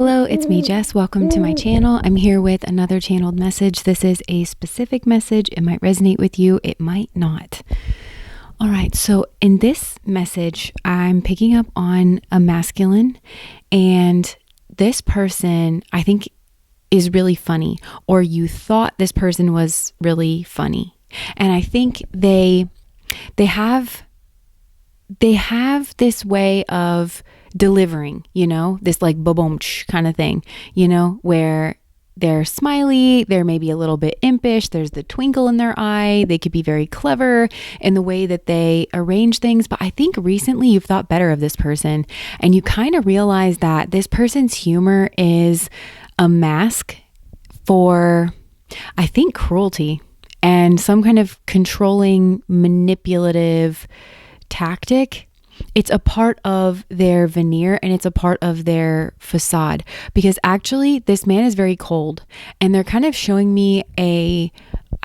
Hello, it's me, Jess. Welcome to my channel. I'm here with another channeled message. This is a specific message. It might resonate with you, it might not. All right, so in this message, I'm picking up on a masculine, and this person, I think, is really funny, or you thought this person was really funny. And I think they have this way of delivering, this like boom kind of thing, where they're smiley, they're maybe a little bit impish, there's the twinkle in their eye, they could be very clever in the way that they arrange things. But I think recently you've thought better of this person, and you kind of realize that this person's humor is a mask for, I think, cruelty and some kind of controlling, manipulative tactic. It's a part of their veneer, and it's a part of their facade, because actually this man is very cold, and they're kind of showing me I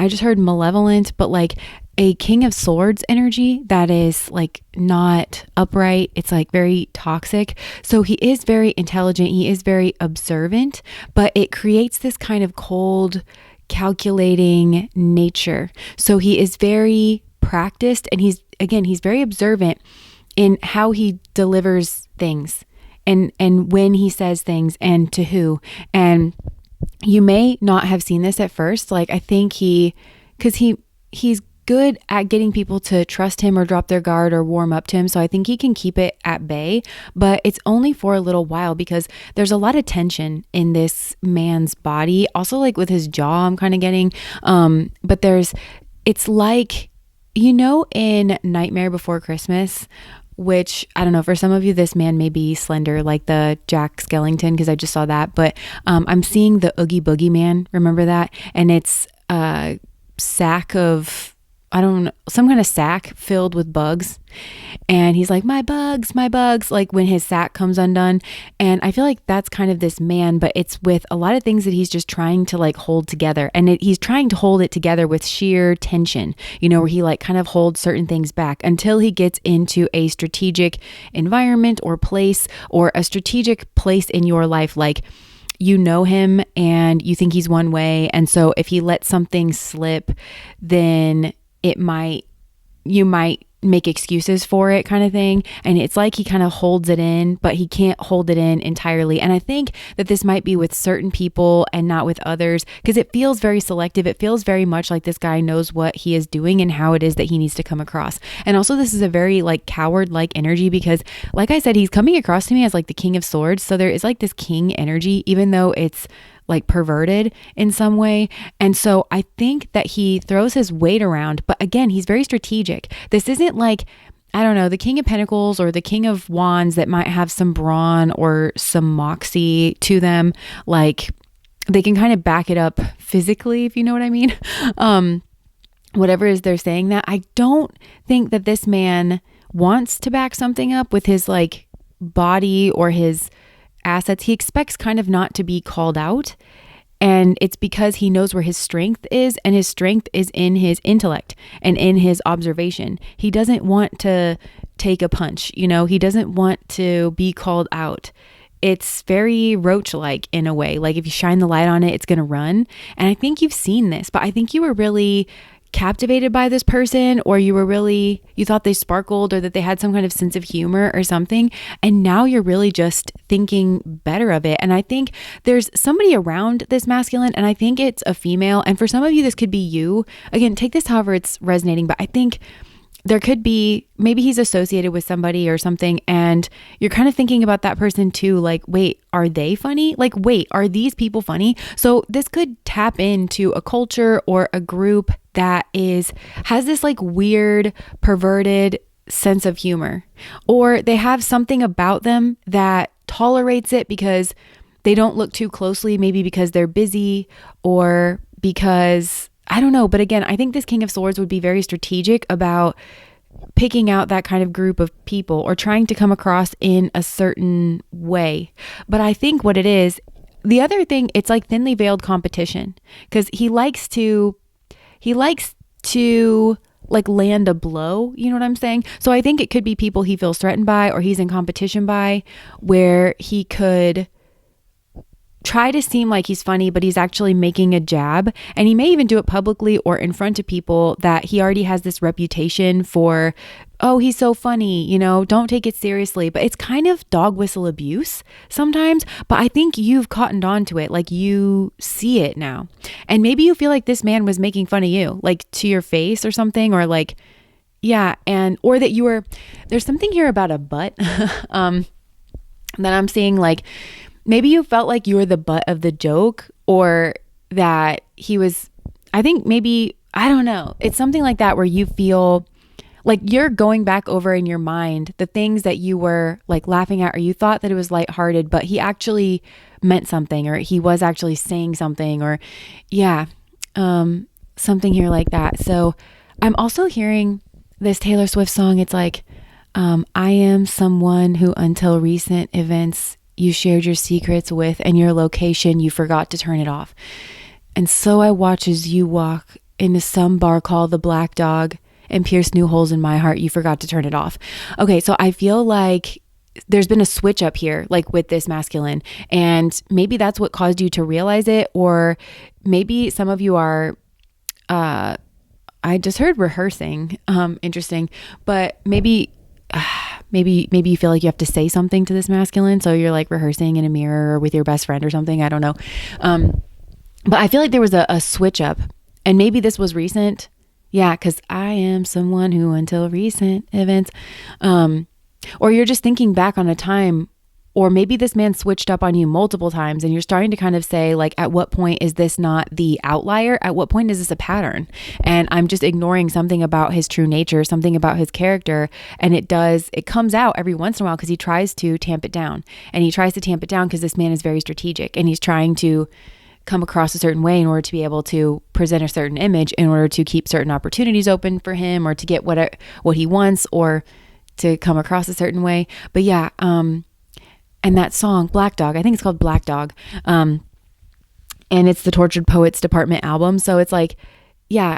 just heard malevolent, but like a King of Swords energy that is like not upright. It's like very toxic. So he is very intelligent. He is very observant, but it creates this kind of cold, calculating nature. So he is very practiced, and he's very observant in how he delivers things and when he says things and to who. And you may not have seen this at first. Like, I think he's good at getting people to trust him or drop their guard or warm up to him. So I think he can keep it at bay, but it's only for a little while, because there's a lot of tension in this man's body. Also, like with his jaw, I'm kind of getting, but it's like, in Nightmare Before Christmas, which, I don't know, for some of you, this man may be slender, like the Jack Skellington, because I just saw that. But I'm seeing the Oogie Boogie Man. Remember that? And it's a sack of, I don't know, some kind of sack filled with bugs. And he's like, my bugs, like when his sack comes undone. And I feel like that's kind of this man, but it's with a lot of things that he's just trying to like hold together. And he's trying to hold it together with sheer tension, where he like kind of holds certain things back until he gets into a strategic environment or place, or a strategic place in your life. Like, you know him and you think he's one way. And so if he lets something slip, then you might make excuses for it, kind of thing. And it's like he kind of holds it in, but he can't hold it in entirely. And I think that this might be with certain people and not with others, because it feels very selective. It feels very much like this guy knows what he is doing and how it is that he needs to come across. And also, this is a very like coward-like energy, because like I said, he's coming across to me as like the King of Swords. So there is like this king energy, even though it's like perverted in some way. And so I think that he throws his weight around, but again, he's very strategic. This isn't like, I don't know, the King of Pentacles or the King of Wands that might have some brawn or some moxie to them. Like, they can kind of back it up physically, if you know what I mean. Whatever it is they're saying that. I don't think that this man wants to back something up with his like body or his assets. He expects kind of not to be called out, and it's because he knows where his strength is, and his strength is in his intellect and in his observation. He doesn't want to take a punch, he doesn't want to be called out. It's very roach-like in a way. Like, if you shine the light on it, it's going to run. And I think you've seen this, but I think you were really captivated by this person, or you thought they sparkled, or that they had some kind of sense of humor or something, and now you're really just thinking better of it. And I think there's somebody around this masculine, and I think it's a female, and for some of you this could be you. Again, take this however it's resonating, but I think there could be, maybe he's associated with somebody or something, and you're kind of thinking about that person too. Like, wait, are they funny? Like, wait, are these people funny? So this could tap into a culture or a group that has this like weird, perverted sense of humor, or they have something about them that tolerates it because they don't look too closely, maybe because they're busy, or because, I don't know. But again, I think this King of Swords would be very strategic about picking out that kind of group of people, or trying to come across in a certain way. But I think what it is, the other thing, it's like thinly veiled competition, because he likes to like land a blow, you know what I'm saying? So I think it could be people he feels threatened by, or he's in competition by, where he could try to seem like he's funny, but he's actually making a jab. And he may even do it publicly or in front of people, that he already has this reputation for, oh, he's so funny, don't take it seriously. But it's kind of dog whistle abuse sometimes. But I think you've cottoned on to it. Like, you see it now. And maybe you feel like this man was making fun of you, like to your face or something, or like, yeah. Or that there's something here about a butt that I'm seeing, like, maybe you felt like you were the butt of the joke, or that he was, I think maybe, I don't know. It's something like that, where you feel like you're going back over in your mind the things that you were like laughing at, or you thought that it was lighthearted, but he actually meant something, or he was actually saying something, or something here like that. So I'm also hearing this Taylor Swift song. It's like, I am someone who until recent events you shared your secrets with, and your location you forgot to turn it off. And so I watch as you walk into some bar called the Black Dog and pierce new holes in my heart. You forgot to turn it off. Okay, so I feel like there's been a switch up here, like with this masculine, and maybe that's what caused you to realize it. Or maybe some of you are, I just heard rehearsing, interesting, but maybe you feel like you have to say something to this masculine. So you're like rehearsing in a mirror or with your best friend or something. I don't know. But I feel like there was a switch up, and maybe this was recent. Yeah. Cause I am someone who until recent events, or you're just thinking back on a time, or maybe this man switched up on you multiple times, and you're starting to kind of say, like, at what point is this not the outlier? At what point is this a pattern? And I'm just ignoring something about his true nature, something about his character. And it comes out every once in a while, because he tries to tamp it down. And he tries to tamp it down because this man is very strategic, and he's trying to come across a certain way in order to be able to present a certain image, in order to keep certain opportunities open for him, or to get what he wants, or to come across a certain way. But yeah, and that song, Black Dog, I think it's called Black Dog. And it's the Tortured Poets Department album. So it's like, yeah,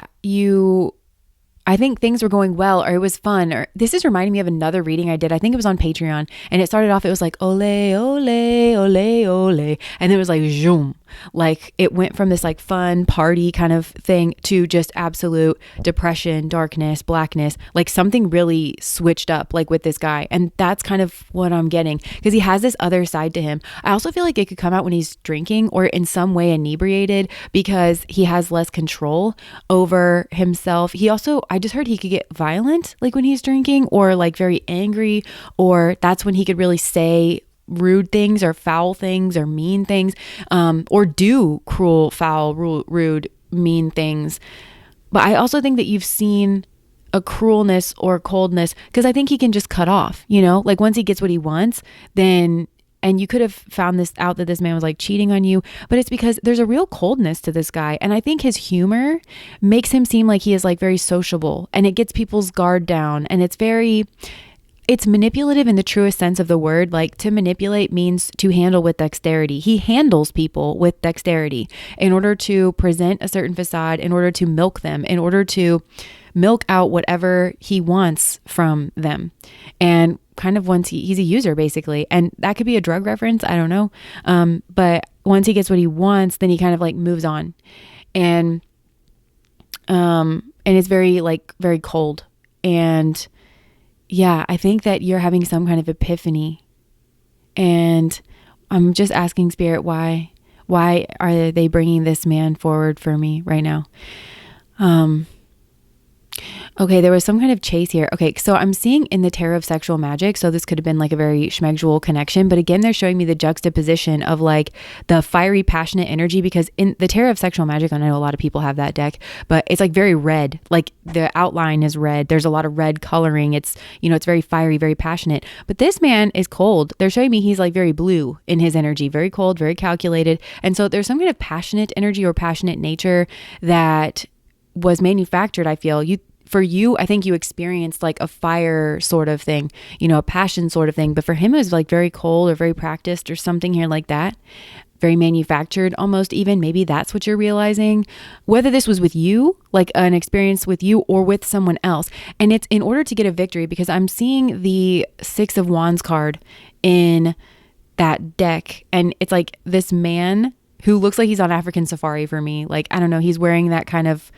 I think things were going well, or it was fun, or this is reminding me of another reading I did. I think it was on Patreon, and it started off, it was like, ole, ole, ole, ole. And it was like, zoom. Like, it went from this like fun party kind of thing to just absolute depression, darkness, blackness. Like, something really switched up, like, with this guy. And that's kind of what I'm getting, because he has this other side to him. I also feel like it could come out when he's drinking, or in some way inebriated, because he has less control over himself. I just heard he could get violent, like when he's drinking, or like very angry, or that's when he could really say rude things, or foul things, or mean things, or do cruel, foul, rude, mean things. But I also think that you've seen a cruelness or coldness, because I think he can just cut off, like once he gets what he wants, then, and you could have found this out, that this man was like cheating on you, but it's because there's a real coldness to this guy. And I think his humor makes him seem like he is like very sociable, and it gets people's guard down, and it's manipulative in the truest sense of the word. Like, to manipulate means to handle with dexterity. He handles people with dexterity in order to present a certain facade, in order to milk them, in order to milk out whatever he wants from them. And kind of once he's a user, basically. And that could be a drug reference, I don't know. But once he gets what he wants, then he kind of like moves on. And it's very cold. And yeah, I think that you're having some kind of epiphany, and I'm just asking Spirit, why are they bringing this man forward for me right now? Okay, there was some kind of chase here. Okay, so I'm seeing in the Tarot of Sexual Magic, so this could have been like a very schmegdual connection, but again, they're showing me the juxtaposition of like the fiery, passionate energy, because in the Tarot of Sexual Magic, I know a lot of people have that deck, but it's like very red, like the outline is red. There's a lot of red coloring. It's, it's very fiery, very passionate, but this man is cold. They're showing me he's like very blue in his energy, very cold, very calculated. And so there's some kind of passionate energy or passionate nature that was manufactured, I feel. For you, I think you experienced like a fire sort of thing, a passion sort of thing. But for him, it was like very cold or very practiced or something here like that. Very manufactured almost even. Maybe that's what you're realizing. Whether this was with you, like an experience with you, or with someone else. And it's in order to get a victory, because I'm seeing the 6 of Wands card in that deck. And it's like this man who looks like he's on African safari for me. Like, I don't know, he's wearing that kind of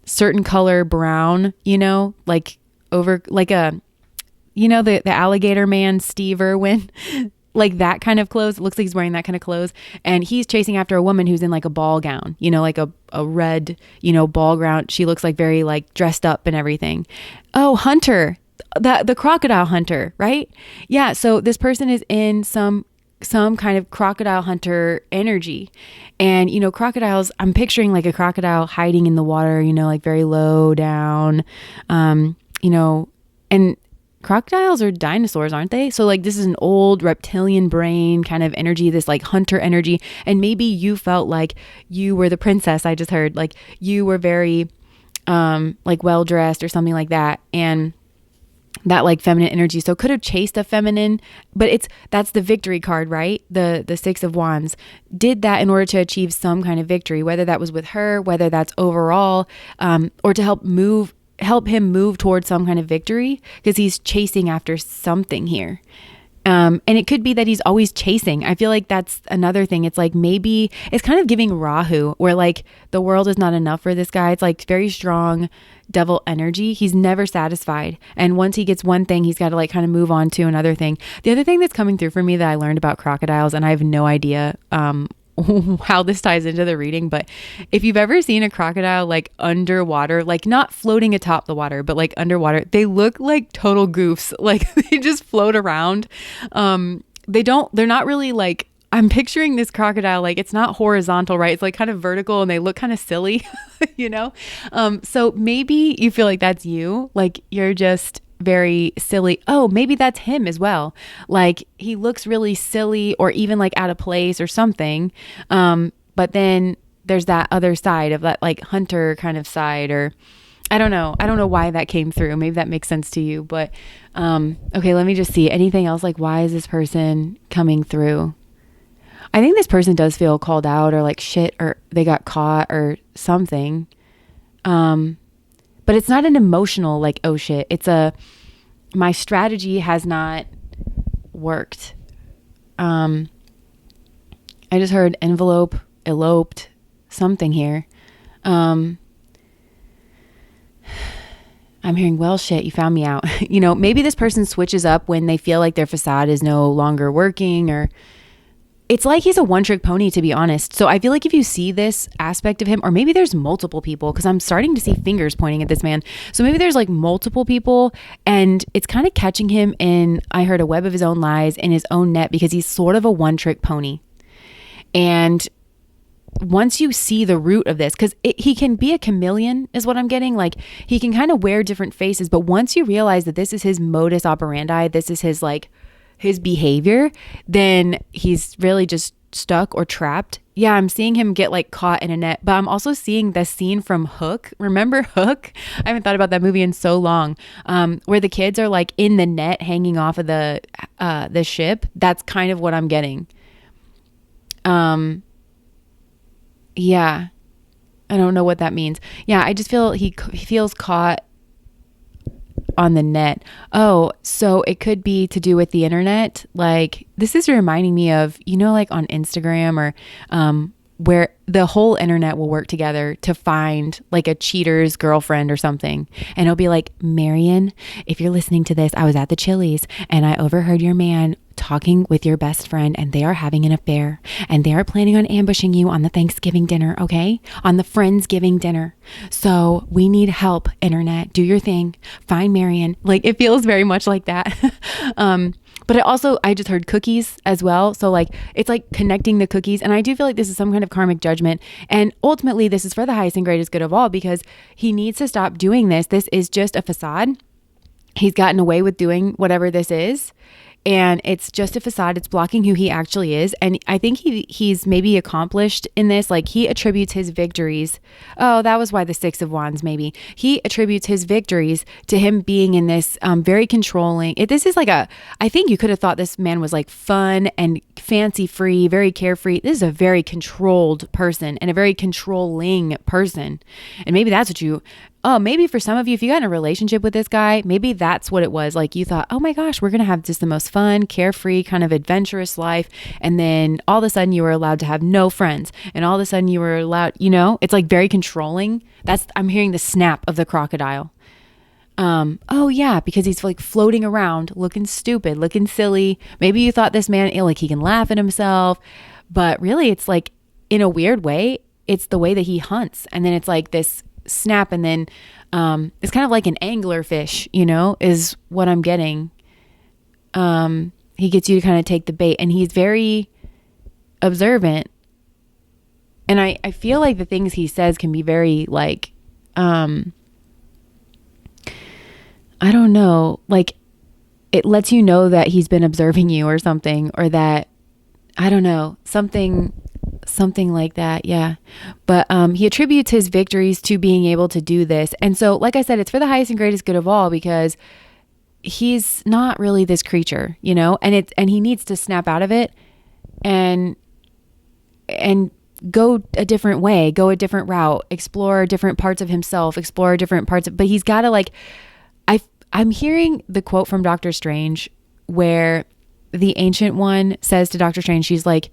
certain color brown, you know, like over like a, you know, the alligator man, Steve Irwin, like that kind of clothes. It looks like he's wearing that kind of clothes. And he's chasing after a woman who's in like a ball gown, you know, like a red, you know, ball gown. She looks like very like dressed up and everything. Oh, Hunter, the crocodile hunter, right? Yeah. So this person is in some kind of crocodile hunter energy. And, you know, crocodiles, I'm picturing like a crocodile hiding in the water, you know, like very low down, you know, and crocodiles are dinosaurs, aren't they? So like this is an old reptilian brain kind of energy, this like hunter energy. And maybe you felt like you were the princess. I just heard like you were very like well dressed or something like that. And that like feminine energy. So could have chased a feminine, but that's the victory card, right? The 6 of Wands did that in order to achieve some kind of victory, whether that was with her, whether that's overall, or to help him move towards some kind of victory, because he's chasing after something here. And it could be that he's always chasing. I feel like that's another thing. It's like maybe it's kind of giving Rahu, where like the world is not enough for this guy. It's like very strong devil energy. He's never satisfied. And once he gets one thing, he's got to like kind of move on to another thing. The other thing that's coming through for me that I learned about crocodiles, and I have no idea how this ties into the reading, but if you've ever seen a crocodile like underwater, like not floating atop the water, but like underwater, they look like total goofs. Like they just float around. They're not really like, I'm picturing this crocodile, like it's not horizontal, right? It's like kind of vertical and they look kind of silly, you know? So maybe you feel like that's you, like you're just very silly. Oh, maybe that's him as well. Like he looks really silly or even like out of place or something. But then there's that other side of that like hunter kind of side, or I don't know. I don't know why that came through. Maybe that makes sense to you, but okay, let me just see. Anything else? Like, why is this person coming through? I think this person does feel called out or like shit, or they got caught or something. But it's not an emotional like, oh shit. It's my strategy has not worked. I just heard envelope, eloped, something here. I'm hearing, well, shit, you found me out. You know, maybe this person switches up when they feel like their facade is no longer working, or it's like he's a one-trick pony, to be honest. So I feel like if you see this aspect of him, or maybe there's multiple people, because I'm starting to see fingers pointing at this man. So maybe there's like multiple people and it's kind of catching him in, I heard, a web of his own lies, in his own net, because he's sort of a one-trick pony. And once you see the root of this, because he can be a chameleon is what I'm getting. Like he can kind of wear different faces, but once you realize that this is his modus operandi, this is his like his behavior, then he's really just stuck or trapped. Yeah, I'm seeing him get like caught in a net, but I'm also seeing the scene from Hook. Remember Hook? I haven't thought about that movie in so long, where the kids are like in the net hanging off of the ship. That's kind of what I'm getting. Yeah, I don't know what that means. Yeah, I just feel he feels caught on the net. Oh, so it could be to do with the internet. Like this is reminding me of, you know, like on Instagram or where the whole internet will work together to find like a cheater's girlfriend or something. And it'll be like, Marion, if you're listening to this, I was at the Chili's and I overheard your man talking with your best friend and they are having an affair and they are planning on ambushing you on the Thanksgiving dinner, okay? On the Friendsgiving dinner. So we need help, internet. Do your thing. Find Marion. Like it feels very much like that. But I just heard cookies as well. So like, it's like connecting the cookies. And I do feel like this is some kind of karmic judgment. And ultimately this is for the highest and greatest good of all, because he needs to stop doing this. This is just a facade. He's gotten away with doing whatever this is. And it's just a facade. It's blocking who he actually is. And I think he's maybe accomplished in this. Like he attributes his victories. Oh, that was why the 6 of Wands, maybe. He attributes his victories to him being in this very controlling. This is like I think you could have thought this man was like fun and fancy free, very carefree. This is a very controlled person and a very controlling person. And maybe that's what you Oh, maybe for some of you, if you got in a relationship with this guy, maybe that's what it was. Like you thought, oh my gosh, we're going to have just the most fun, carefree, kind of adventurous life. And then all of a sudden you were allowed to have no friends. And all of a sudden you were allowed, it's like very controlling. I'm hearing the snap of the crocodile. Oh yeah, because he's like floating around, looking stupid, looking silly. Maybe you thought this man, like he can laugh at himself, but really it's like in a weird way, it's the way that he hunts. And then it's like this snap, and then it's kind of like an angler fish, is what I'm getting. He gets you to kind of take the bait, and he's very observant. And I feel like the things he says can be very like, I don't know, like it lets you know that he's been observing you or something, or that, I don't know, something like that. Yeah. But he attributes his victories to being able to do this. And so, like I said, it's for the highest and greatest good of all, because he's not really this creature, and he needs to snap out of it and go a different way, go a different route, explore different parts of himself, explore different parts but he's got to like, I'm hearing the quote from Doctor Strange where the Ancient One says to Doctor Strange, she's like,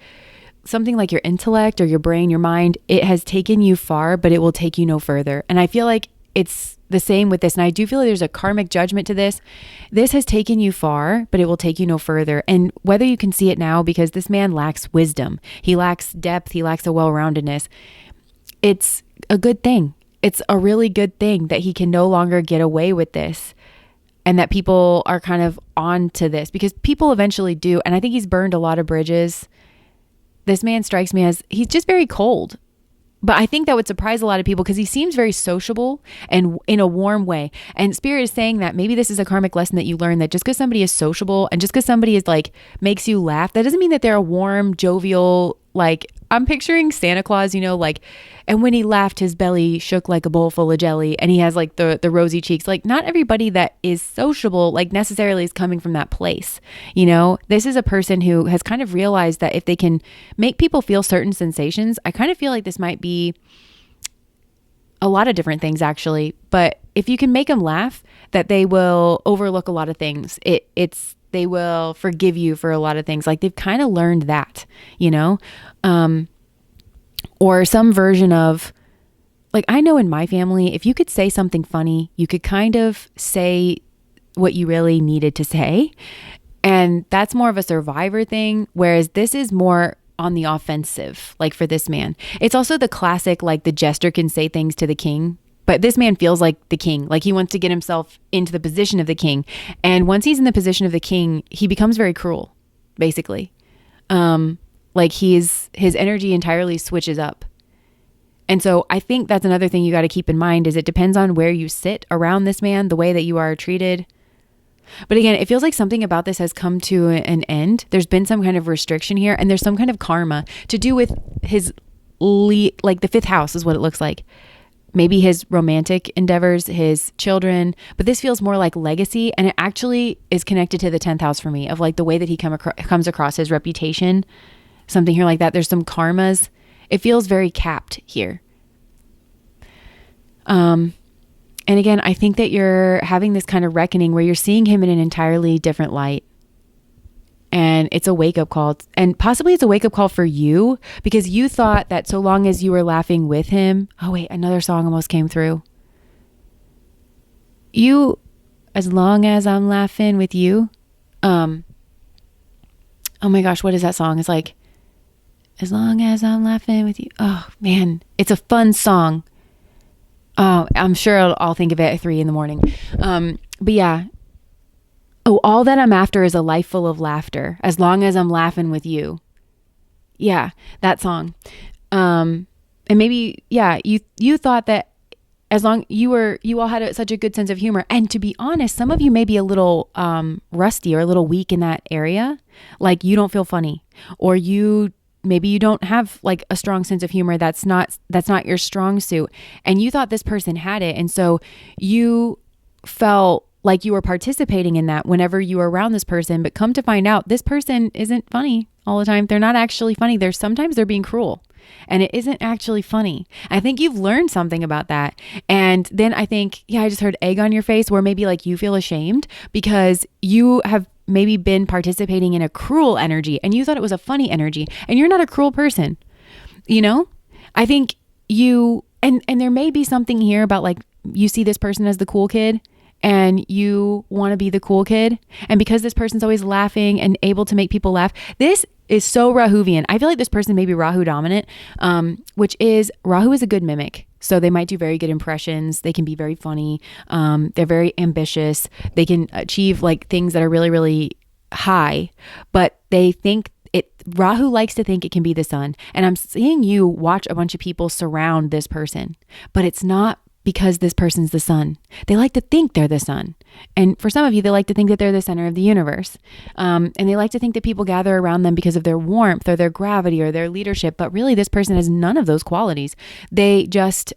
something like your intellect or your brain, your mind, it has taken you far, but it will take you no further. And I feel like it's the same with this. And I do feel like there's a karmic judgment to this. This has taken you far, but it will take you no further. And whether you can see it now, because this man lacks wisdom, he lacks depth, he lacks a well-roundedness. It's a good thing. It's a really good thing that he can no longer get away with this. And that people are kind of on to this, because people eventually do. And I think he's burned a lot of bridges. This man strikes me as, he's just very cold. But I think that would surprise a lot of people, because he seems very sociable and in a warm way. And Spirit is saying that maybe this is a karmic lesson that you learn, that just because somebody is sociable and just because somebody is like, makes you laugh, that doesn't mean that they're a warm, jovial, like, I'm picturing Santa Claus, like, and when he laughed, his belly shook like a bowl full of jelly, and he has like the rosy cheeks. Like, not everybody that is sociable, like, necessarily is coming from that place. This is a person who has kind of realized that if they can make people feel certain sensations, I kind of feel like this might be a lot of different things, actually. But if you can make them laugh, that they will overlook a lot of things. They will forgive you for a lot of things. Like, they've kind of learned that, or some version of, like, I know in my family, if you could say something funny, you could kind of say what you really needed to say. And that's more of a survivor thing. Whereas this is more on the offensive, like for this man. It's also the classic, like, the jester can say things to the king. But this man feels like the king, like he wants to get himself into the position of the king. And once he's in the position of the king, he becomes very cruel, basically. Like his energy entirely switches up. And so I think that's another thing you got to keep in mind, is it depends on where you sit around this man, the way that you are treated. But again, it feels like something about this has come to an end. There's been some kind of restriction here, and there's some kind of karma to do with his, like the fifth house is what it looks like. Maybe his romantic endeavors, his children, but this feels more like legacy. And it actually is connected to the 10th house for me, of like the way that he comes across, his reputation, something here like that. There's some karmas. It feels very capped here. And again, I think that you're having this kind of reckoning where you're seeing him in an entirely different light. And it's a wake-up call. And possibly it's a wake-up call for you, because you thought that so long as you were laughing with him... Oh, wait, another song almost came through. As long as I'm laughing with you. Oh my gosh, what is that song? It's like, as long as I'm laughing with you. Oh, man, it's a fun song. Oh, I'm sure I'll think of it at 3 a.m. But yeah. Oh, all that I'm after is a life full of laughter, as long as I'm laughing with you. Yeah, that song. And maybe, yeah, you thought that as long you all had such a good sense of humor. And to be honest, some of you may be a little rusty or a little weak in that area. Like, you don't feel funny, or maybe you don't have like a strong sense of humor. That's not your strong suit. And you thought this person had it. And so you felt like you were participating in that whenever you were around this person. But come to find out, this person isn't funny all the time. They're not actually funny. Sometimes they're being cruel. And it isn't actually funny. I think you've learned something about that. And then I think, yeah, I just heard egg on your face, where maybe like you feel ashamed because you have maybe been participating in a cruel energy and you thought it was a funny energy, and you're not a cruel person. You know, I think and there may be something here about like, you see this person as the cool kid and you want to be the cool kid. And because this person's always laughing and able to make people laugh, this is so Rahuvian. I feel like this person may be Rahu dominant, which is, Rahu is a good mimic. So they might do very good impressions. They can be very funny. They're very ambitious. They can achieve like things that are really, really high, but they think Rahu likes to think it can be the sun. And I'm seeing you watch a bunch of people surround this person, but it's not because this person's the sun. They like to think they're the sun. And for some of you, they like to think that they're the center of the universe. And they like to think that people gather around them because of their warmth or their gravity or their leadership. But really, this person has none of those qualities. They just,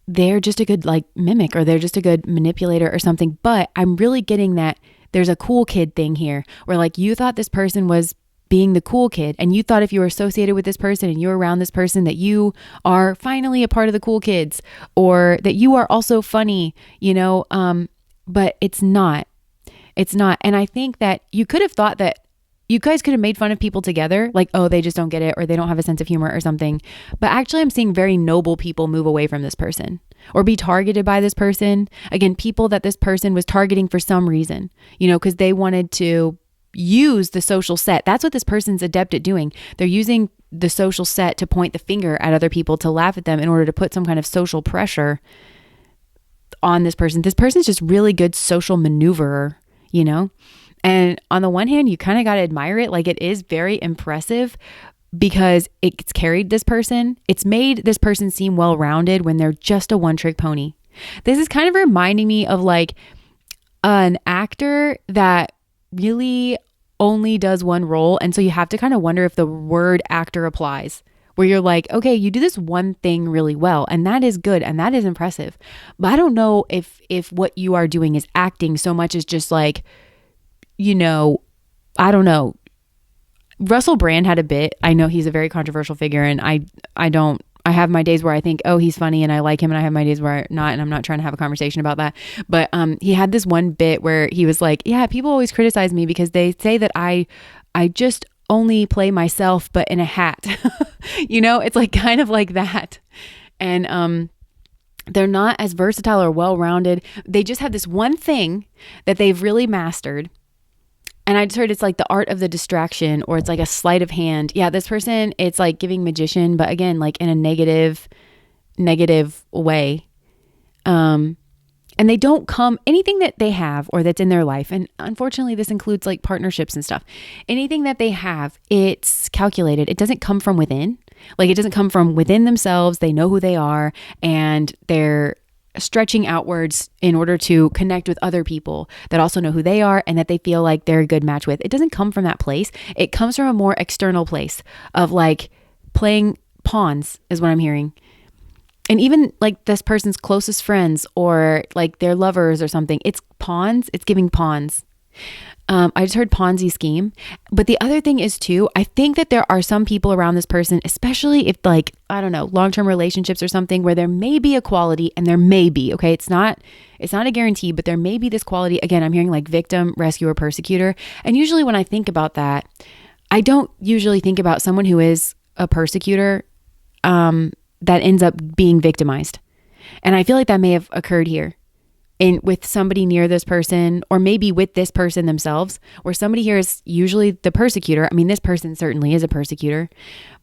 they're just a good like mimic, or they're just a good manipulator or something. But I'm really getting that there's a cool kid thing here, where like you thought this person was being the cool kid, and you thought if you were associated with this person and you were around this person that you are finally a part of the cool kids, or that you are also funny, but it's not. And I think that you could have thought that you guys could have made fun of people together, like, oh, they just don't get it, or they don't have a sense of humor or something. But actually, I'm seeing very noble people move away from this person or be targeted by this person. Again, people that this person was targeting for some reason, because they wanted to use the social set. That's what this person's adept at doing. They're using the social set to point the finger at other people, to laugh at them in order to put some kind of social pressure on this person. This person's just really good social maneuverer, And on the one hand, you kind of got to admire it. Like, it is very impressive because it's carried this person. It's made this person seem well-rounded when they're just a one-trick pony. This is kind of reminding me of like an actor that really only does one role. And so you have to kind of wonder if the word actor applies, where you're like, okay, you do this one thing really well, and that is good, and that is impressive. But I don't know if what you are doing is acting so much as just like, I don't know. Russell Brand had a bit. I know he's a very controversial figure, and I have my days where I think, oh, he's funny and I like him, and I have my days where not, and I'm not trying to have a conversation about that. But he had this one bit where he was like, yeah, people always criticize me because they say that I just only play myself, but in a hat. It's like kind of like that. And they're not as versatile or well-rounded. They just have this one thing that they've really mastered. And I just heard it's like the art of the distraction, or it's like a sleight of hand. Yeah, this person, it's like giving magician, but again, like in a negative way. And they don't anything that they have or that's in their life. And unfortunately, this includes like partnerships and stuff. Anything that they have, it's calculated. It doesn't come from within. Like, it doesn't come from within themselves. They know who they are, and they're stretching outwards in order to connect with other people that also know who they are and that they feel like they're a good match with. It doesn't come from that place. It comes from a more external place of like playing pawns, is what I'm hearing. And even like this person's closest friends or like their lovers or something, it's pawns. It's giving pawns. I just heard Ponzi scheme. But the other thing is too, I think that there are some people around this person, especially if like, I don't know, long-term relationships or something, where there may be a quality, and there may be, okay, it's not a guarantee, but there may be this quality. Again, I'm hearing like victim, rescuer, persecutor. And usually when I think about that, I don't usually think about someone who is a persecutor, that ends up being victimized. And I feel like that may have occurred here with somebody near this person, or maybe with this person themselves, where somebody here is usually the persecutor. I mean, this person certainly is a persecutor,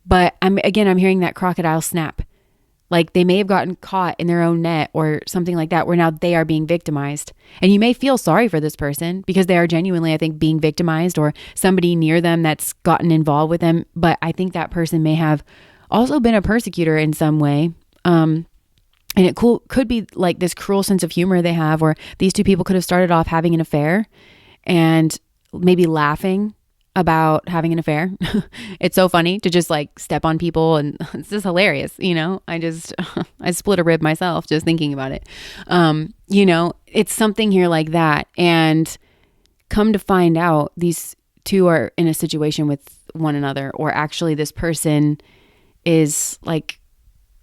but I'm hearing that crocodile snap. Like, they may have gotten caught in their own net or something like that, where now they are being victimized. And you may feel sorry for this person because they are genuinely, I think, being victimized, or somebody near them that's gotten involved with them. But I think that person may have also been a persecutor in some way. And it could be like this cruel sense of humor they have, or these two people could have started off having an affair and maybe laughing about having an affair. It's so funny to just like step on people, and it's just hilarious. I split a rib myself just thinking about it. It's something here like that. And come to find out, these two are in a situation with one another, or actually this person is like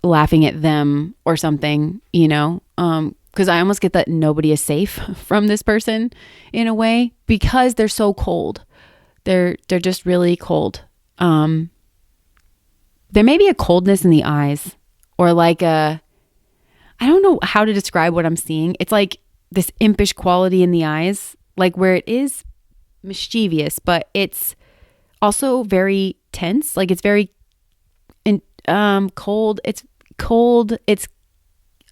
laughing at them or something, you know? Because I almost get that nobody is safe from this person in a way because they're so cold. They're just really cold. There may be a coldness in the eyes, or like I don't know how to describe what I'm seeing. It's like this impish quality in the eyes, like where it is mischievous, but it's also very tense. Like it's very cold. It's cold. It's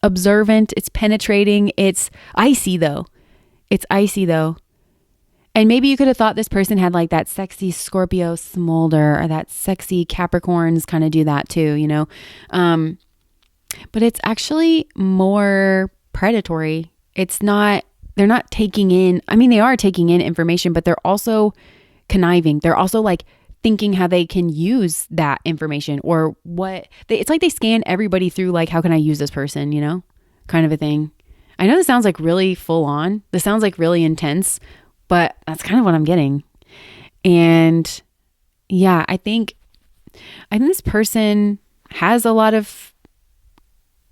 observant. It's penetrating. It's icy though. And maybe you could have thought this person had like that sexy Scorpio smolder, or that sexy Capricorns kind of do that too, you know? But it's actually more predatory. They're not taking in, I mean, they are taking in information, but they're also conniving. They're also like thinking how they can use that information, or it's like they scan everybody through, like, how can I use this person, you know, kind of a thing. I know this sounds like really full on. This sounds like really intense, but that's kind of what I'm getting. And yeah, I think this person has a lot of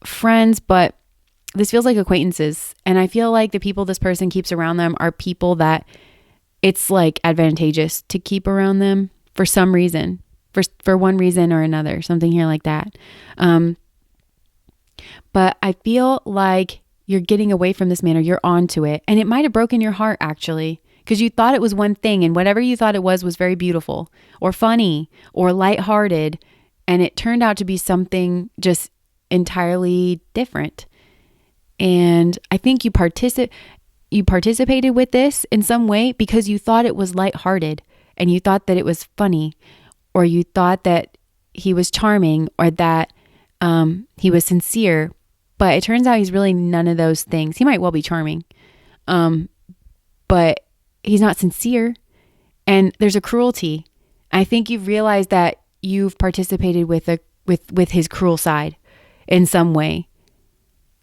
friends, but this feels like acquaintances. And I feel like the people this person keeps around them are people that it's like advantageous to keep around them for some reason, for one reason or another, something here like that. But I feel like you're getting away from this man, or you're onto it. And it might have broken your heart actually, because you thought it was one thing, and whatever you thought it was very beautiful or funny or lighthearted. And it turned out to be something just entirely different. And I think you participated with this in some way because you thought it was lighthearted, and you thought that it was funny, or you thought that he was charming, or that he was sincere. But it turns out he's really none of those things. He might well be charming, but he's not sincere. And there's a cruelty. I think you've realized that you've participated with his cruel side in some way,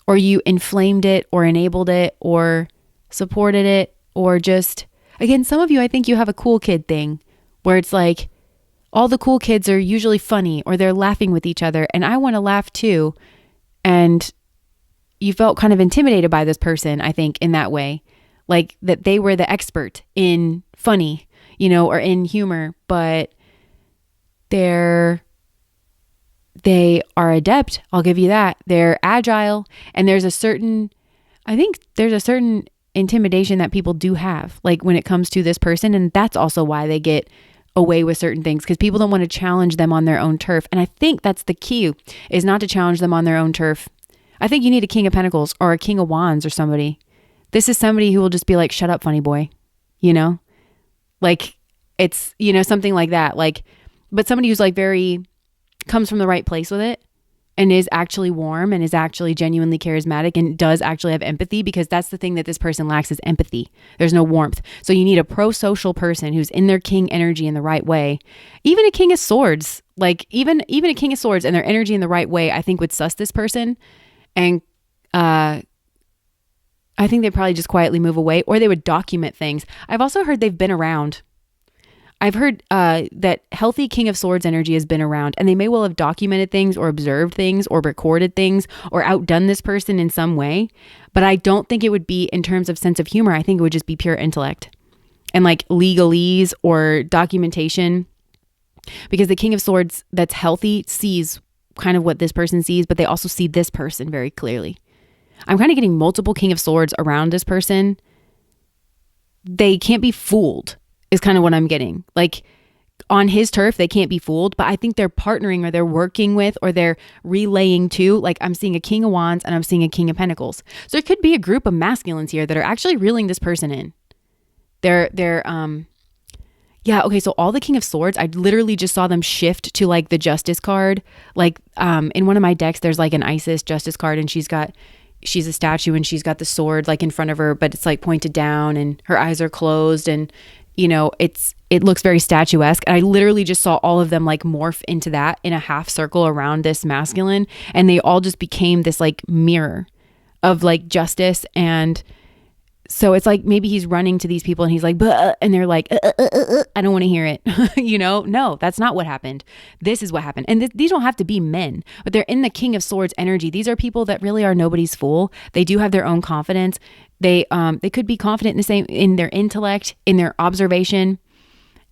or you inflamed it, or enabled it, or supported it, or just, again, some of you, I think you have a cool kid thing where it's like all the cool kids are usually funny, or they're laughing with each other, and I want to laugh too. And you felt kind of intimidated by this person, I think, in that way, like that they were the expert in funny, you know, or in humor, but they are adept. I'll give you that. They're agile, and there's a certain intimidation that people do have, like when it comes to this person. And that's also why they get away with certain things, because people don't want to challenge them on their own turf. And I think that's the key, is not to challenge them on their own turf. I think you need a King of Pentacles or a King of Wands or somebody. This is somebody who will just be like, shut up, funny boy, you know, like it's, you know, something like that. Like, but somebody who's like comes from the right place with it, and is actually warm, and is actually genuinely charismatic, and does actually have empathy, because that's the thing that this person lacks, is empathy. There's no warmth. So you need a pro-social person who's in their king energy in the right way. Even a King of Swords, like even a King of Swords and their energy in the right way, I think would suss this person. And I think they'd probably just quietly move away, or they would document things. I've also heard they've been around. I've heard that healthy King of Swords energy has been around, and they may well have documented things, or observed things, or recorded things, or outdone this person in some way. But I don't think it would be in terms of sense of humor. I think it would just be pure intellect and like legalese or documentation, because the King of Swords that's healthy sees kind of what this person sees, but they also see this person very clearly. I'm kind of getting multiple King of Swords around this person. They can't be fooled, is kind of what I'm getting. Like on his turf, they can't be fooled, but I think they're partnering, or they're working with, or they're relaying to, like I'm seeing a King of Wands and I'm seeing a King of Pentacles. So there could be a group of masculines here that are actually reeling this person in. Yeah, okay, so all the King of Swords, I literally just saw them shift to like the Justice card. Like in one of my decks, there's like an Isis Justice card, and she's a statue, and she's got the sword like in front of her, but it's like pointed down, and her eyes are closed, and you know, it looks very statuesque. And I literally just saw all of them like morph into that in a half circle around this masculine, and they all just became this like mirror of like justice and So it's like maybe he's running to these people and he's like, and they're like, I don't want to hear it. No, that's not what happened. This is what happened. And these don't have to be men, but they're in the King of Swords energy. These are people that really are nobody's fool. They do have their own confidence. They could be confident in their intellect, in their observation,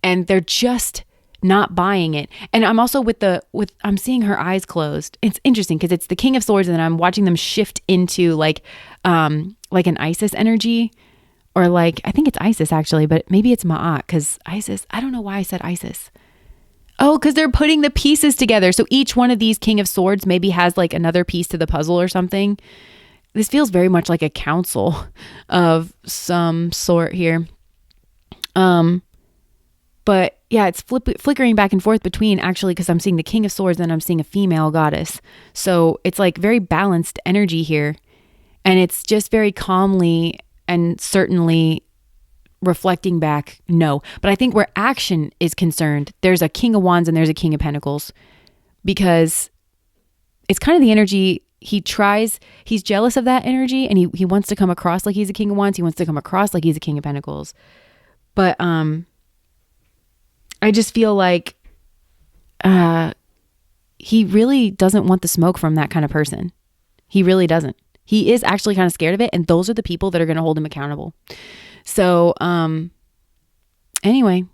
and they're just not buying it. And I'm also I'm seeing her eyes closed. It's interesting because it's the King of Swords and then I'm watching them shift into like an Isis energy, or like, I think it's Isis actually, but maybe it's Ma'at, because Isis, I don't know why I said Isis. Oh, because they're putting the pieces together. So each one of these King of Swords maybe has like another piece to the puzzle or something. This feels very much like a council of some sort here. But yeah, it's flickering back and forth between, actually, because I'm seeing the King of Swords and I'm seeing a female goddess. So it's like very balanced energy here. And it's just very calmly and certainly reflecting back, no. But I think where action is concerned, there's a King of Wands and there's a King of Pentacles. Because it's kind of the energy he's jealous of that energy, and he wants to come across like he's a King of Wands. He wants to come across like he's a King of Pentacles. But I just feel like he really doesn't want the smoke from that kind of person. He really doesn't. He is actually kind of scared of it. And those are the people that are going to hold him accountable. So anyway,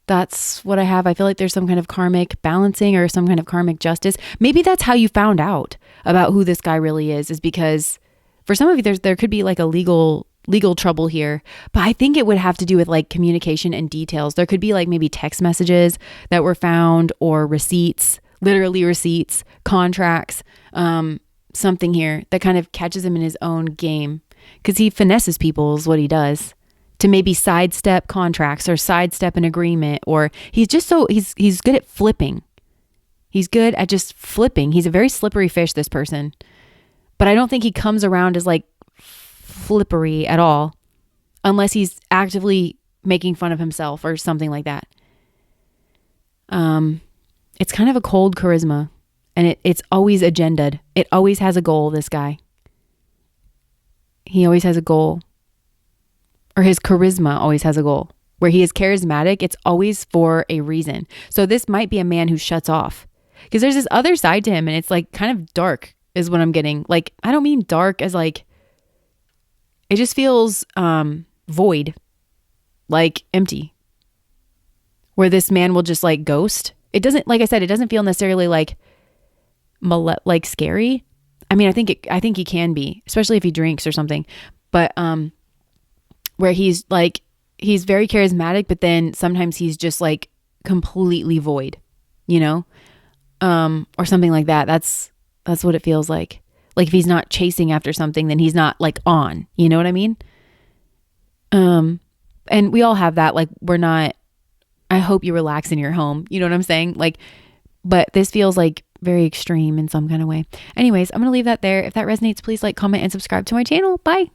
that's what I have. I feel like there's some kind of karmic balancing or some kind of karmic justice. Maybe that's how you found out about who this guy really is because for some of you, there could be like a legal trouble here, but I think it would have to do with like communication and details. There could be like maybe text messages that were found, or receipts, literally receipts, contracts, something here that kind of catches him in his own game, because he finesses people is what he does, to maybe sidestep contracts or sidestep an agreement, or he's good at flipping. He's good at just flipping. He's a very slippery fish, this person, but I don't think he comes around as like flippery at all, unless he's actively making fun of himself or something like that. It's kind of a cold charisma, and it's always agenda'd. It always has a goal, this guy. He always has a goal, or his charisma always has a goal. Where he is charismatic, it's always for a reason. So this might be a man who shuts off, because there's this other side to him, and it's like kind of dark is what I'm getting. Like, I don't mean dark as like, it just feels void, like empty, where this man will just like ghost. It doesn't, like I said, it doesn't feel necessarily like scary. I mean, I think he can be, especially if he drinks or something. But where he's very charismatic, but then sometimes he's just like completely void, or something like that. That's what it feels like. Like if he's not chasing after something, then he's not like on, you know what I mean? And we all have that. Like I hope you relax in your home. You know what I'm saying? Like, but this feels like very extreme in some kind of way. Anyways, I'm going to leave that there. If that resonates, please like, comment, and subscribe to my channel. Bye.